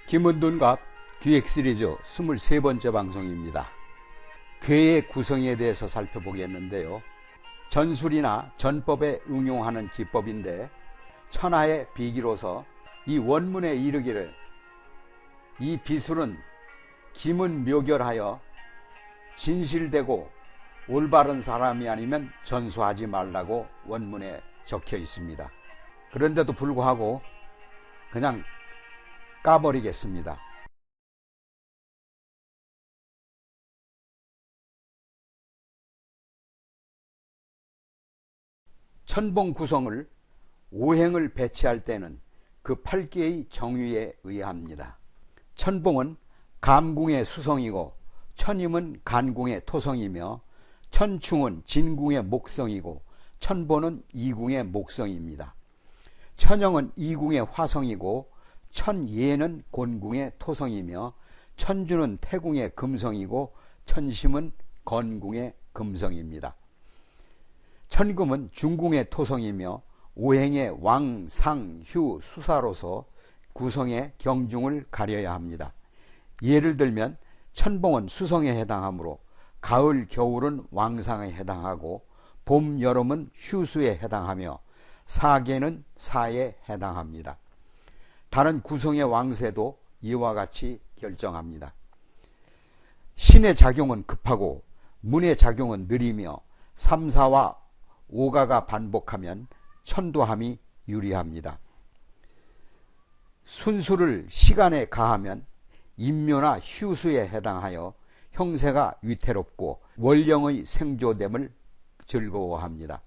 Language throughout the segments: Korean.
김은둔갑 기획시리즈 23번째 방송입니다. 괴의 구성에 대해서 살펴보겠는데요. 전술이나 전법에 응용하는 기법인데 천하의 비기로서 이 원문에 이르기를 이 비술은 김은 묘결하여 진실되고 올바른 사람이 아니면 전수하지 말라고 원문에 적혀 있습니다. 그런데도 불구하고 그냥 까버리겠습니다. 천봉 구성을 오행을 배치할 때는 그 8개의 정의에 의합니다. 천봉은 감궁의 수성이고 천임은 간궁의 토성이며 천충은 진궁의 목성이고 천보는 이궁의 목성입니다. 천영은 이궁의 화성이고 천예는 곤궁의 토성이며 천주는 태궁의 금성이고 천심은 건궁의 금성입니다. 천금은 중궁의 토성이며 오행의 왕, 상, 휴, 수사로서 구성의 경중을 가려야 합니다. 예를 들면 천봉은 수성에 해당하므로 가을, 겨울은 왕상에 해당하고 봄, 여름은 휴수에 해당하며 사계는 사에 해당합니다. 다른 구성의 왕세도 이와 같이 결정합니다. 신의 작용은 급하고 문의 작용은 느리며 3, 4와 5가가 반복하면 천도함이 유리합니다. 순수를 시간에 가하면 임묘나 휴수에 해당하여 형세가 위태롭고 월령의 생조됨을 즐거워합니다.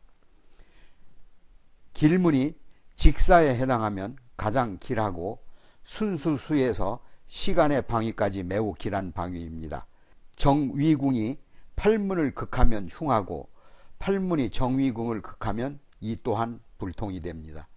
길문이 직사에 해당하면 가장 길하고 순수수에서 시간의 방위까지 매우 길한 방위입니다. 정위궁이 팔문을 극하면 흉하고 팔문이 정위궁을 극하면 이 또한 불통이 됩니다.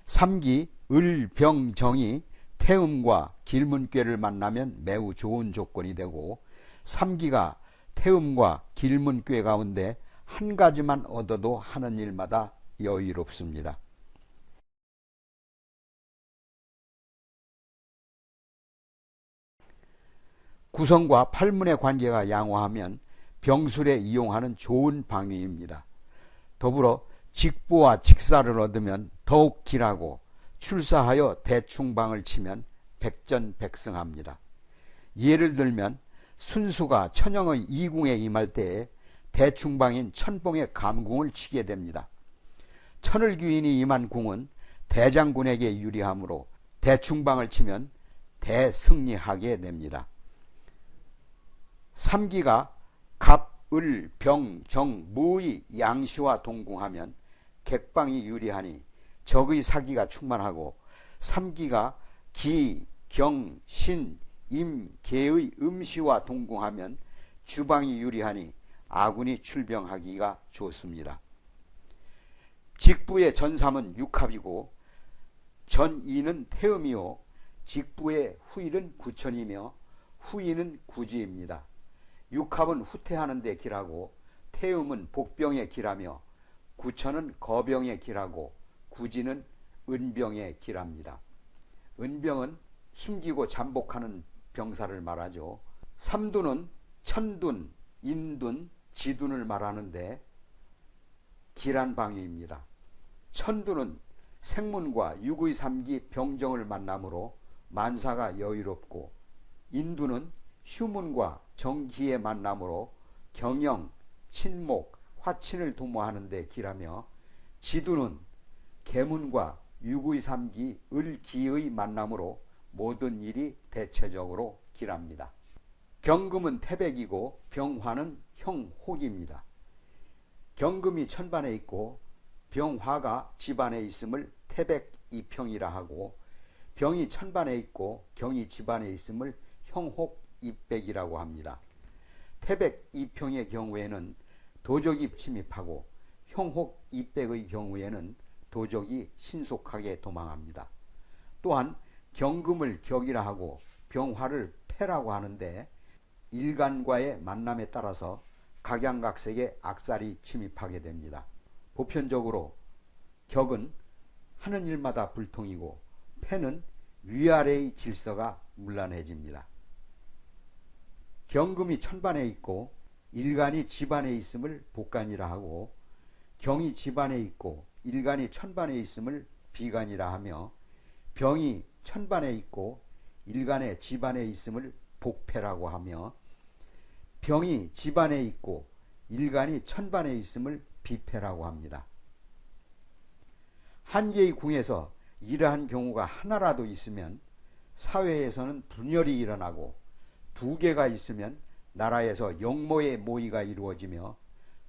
삼기 을, 병, 정이 태음과 길문꾀를 만나면 매우 좋은 조건이 되고 삼기가 태음과 길문꾀 가운데 한 가지만 얻어도 하는 일마다 여유롭습니다. 구성과 팔문의 관계가 양호하면 병술에 이용하는 좋은 방위입니다. 더불어 직보와 직사를 얻으면 더욱 길하고 출사하여 대충방을 치면 백전백승합니다. 예를 들면 순수가 천영의 이궁에 임할 때에 대충방인 천봉의 감궁을 치게 됩니다. 천을 귀인이 임한 궁은 대장군에게 유리하므로 대충방을 치면 대승리하게 됩니다. 삼기가 갑, 을, 병, 정, 무의, 양시와 동궁하면 객방이 유리하니 적의 사기가 충만하고 삼기가 기, 경, 신, 임, 계의 음시와 동궁하면 주방이 유리하니 아군이 출병하기가 좋습니다. 직부의 전삼은 육합이고 전이는 태음이요 직부의 후일은 구천이며 후이는 구지입니다. 육합은 후퇴하는 데 길하고 태음은 복병에 길하며 구천은 거병에 길하고 구지는 은병에 길합니다. 은병은 숨기고 잠복하는 병사를 말하죠. 삼둔은 천둔, 인둔, 지둔을 말하는데 길한 방위입니다. 천둔은 생문과 육의 삼기 병정을 만나므로 만사가 여유롭고 인둔은 휴문과 정기의 만남으로 경영, 친목, 화친을 도모하는 데 길하며 지두는 계문과 육의 삼기, 을기의 만남으로 모든 일이 대체적으로 길합니다. 경금은 태백이고 병화는 형혹입니다. 경금이 천반에 있고 병화가 집안에 있음을 태백이평이라 하고 병이 천반에 있고 경이 집안에 있음을 형혹이백이라고 합니다. 태백이평의 경우에는 도적이 침입하고 형혹이백의 경우에는 도적이 신속하게 도망합니다. 또한 경금을 격이라 하고 병화를 패라고 하는데 일간과의 만남에 따라서 각양각색의 악살이 침입하게 됩니다. 보편적으로 격은 하는 일마다 불통이고 패는 위아래의 질서가 문란해집니다. 경금이 천반에 있고 일간이 집안에 있음을 복간이라 하고, 경이 집안에 있고 일간이 천반에 있음을 비간이라 하며, 병이 천반에 있고 일간의 집안에 있음을 복패라고 하며, 병이 집안에 있고 일간이 천반에 있음을 비패라고 합니다. 한 개의 궁에서 이러한 경우가 하나라도 있으면 사회에서는 분열이 일어나고, 두 개가 있으면 나라에서 영모의 모의가 이루어지며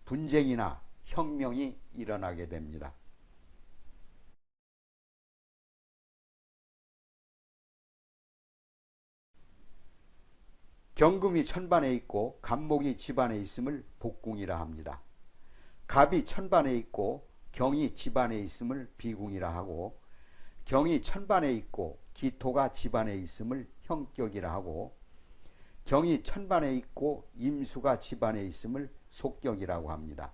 분쟁이나 혁명이 일어나게 됩니다. 경금이 천반에 있고 갑목이 집안에 있음을 복궁이라 합니다. 갑이 천반에 있고 경이 집안에 있음을 비궁이라 하고, 경이 천반에 있고 기토가 집안에 있음을 형격이라 하고, 경이 천반에 있고 임수가 집안에 있음을 속격이라고 합니다.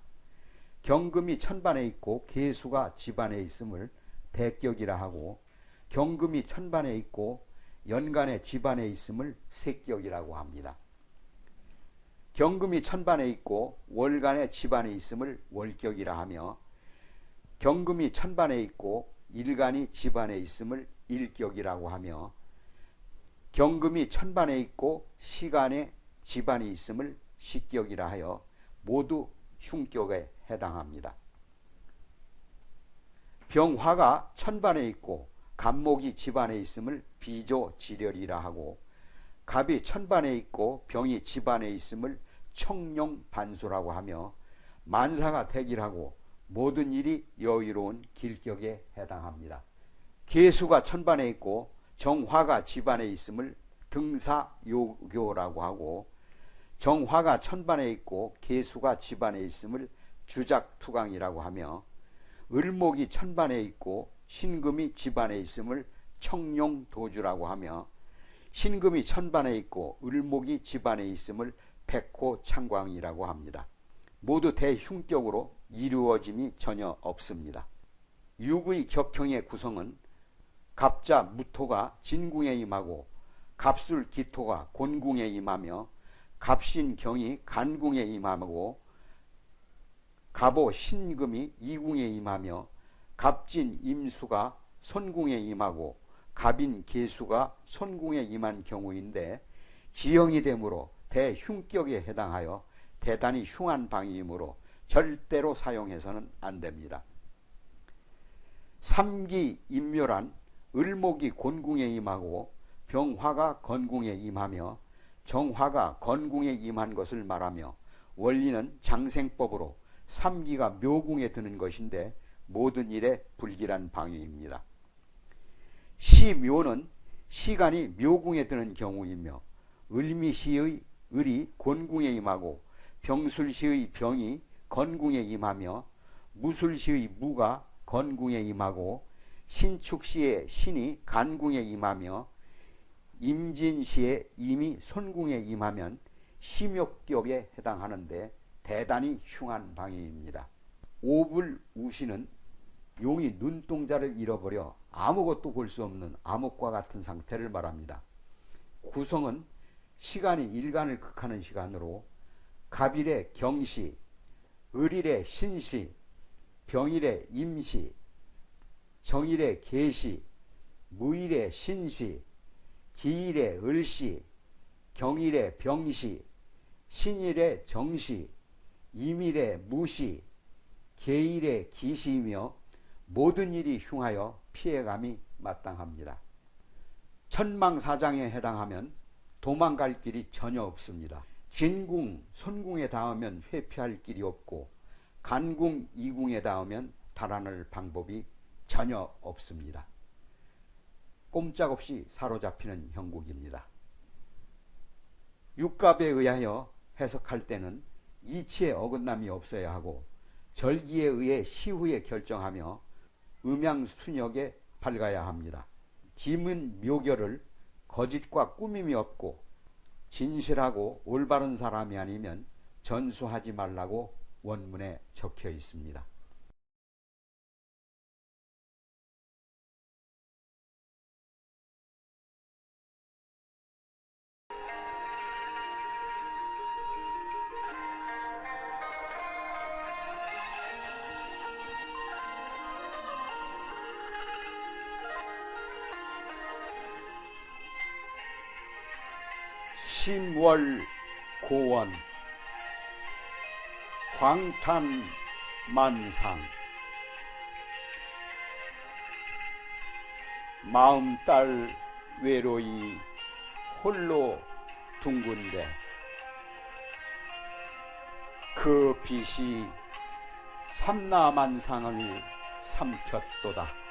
경금이 천반에 있고 계수가 집안에 있음을 대격이라 하고, 경금이 천반에 있고 연간의 집안에 있음을 색격이라고 합니다. 경금이 천반에 있고 월간의 집안에 있음을 월격이라 하며, 경금이 천반에 있고 일간이 집안에 있음을 일격이라고 하며, 경금이 천반에 있고 시간에 집안이 있음을 식격이라 하여 모두 흉격에 해당합니다. 병화가 천반에 있고 갑목이 집안에 있음을 비조지렬이라 하고, 갑이 천반에 있고 병이 집안에 있음을 청룡반수라고 하며, 만사가 대길하고 모든 일이 여유로운 길격에 해당합니다. 계수가 천반에 있고 정화가 집안에 있음을 등사요교라고 하고, 정화가 천반에 있고 계수가 집안에 있음을 주작투강이라고 하며, 을목이 천반에 있고 신금이 집안에 있음을 청룡도주라고 하며, 신금이 천반에 있고 을목이 집안에 있음을 백호창광이라고 합니다. 모두 대흉격으로 이루어짐이 전혀 없습니다. 육의 격형의 구성은 갑자 무토가 진궁에 임하고 갑술 기토가 곤궁에 임하며, 갑신경이 간궁에 임하고 갑오 신금이 이궁에 임하며, 갑진 임수가 손궁에 임하고 갑인 계수가 손궁에 임한 경우인데, 지형이 되므로 대흉격에 해당하여 대단히 흉한 방이므로 절대로 사용해서는 안 됩니다. 삼기 임묘란 을목이 곤궁에 임하고 병화가 건궁에 임하며 정화가 건궁에 임한 것을 말하며, 원리는 장생법으로 삼기가 묘궁에 드는 것인데 모든 일에 불길한 방위입니다. 시묘는 시간이 묘궁에 드는 경우이며, 을미시의 을이 곤궁에 임하고 병술시의 병이 건궁에 임하며, 무술시의 무가 건궁에 임하고 신축시의 신이 간궁에 임하며, 임진시의 임이 손궁에 임하면 심욕격에 해당하는데 대단히 흉한 방위입니다. 오불우시는 용이 눈동자를 잃어버려 아무것도 볼 수 없는 암흑과 같은 상태를 말합니다. 구성은 시간이 일간을 극하는 시간으로 갑일의 경시, 을일의 신시, 병일의 임시, 정일의 계시, 무일의 신시, 기일의 을시, 경일의 병시, 신일의 정시, 임일의 무시, 계일의 기시이며 모든 일이 흉하여 피해감이 마땅합니다. 천망사장에 해당하면 도망갈 길이 전혀 없습니다. 진궁, 손궁에 닿으면 회피할 길이 없고 간궁, 이궁에 닿으면 달아날 방법이 전혀 없습니다. 꼼짝없이 사로잡히는 형국입니다. 육갑에 의하여 해석할 때는 이치에 어긋남이 없어야 하고 절기에 의해 시후에 결정하며 음양순역에 밝아야 합니다. 기문 묘결을 거짓과 꾸밈이 없고 진실하고 올바른 사람이 아니면 전수하지 말라고 원문에 적혀 있습니다. 심월 고원 광탄만상 마음딸 외로이 홀로 둥근데 그 빛이 삼라만상을 삼켰도다.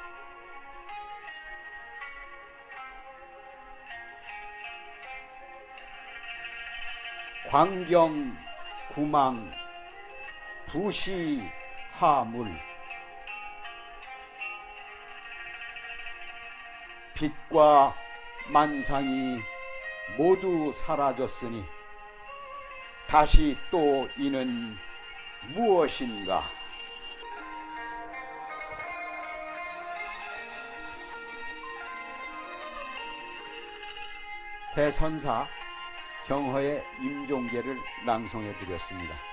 광경 구망 부시하물 빛과 만상이 모두 사라졌으니 다시 또 이는 무엇인가? 대선사 경허의 임종계를 낭송해 드렸습니다.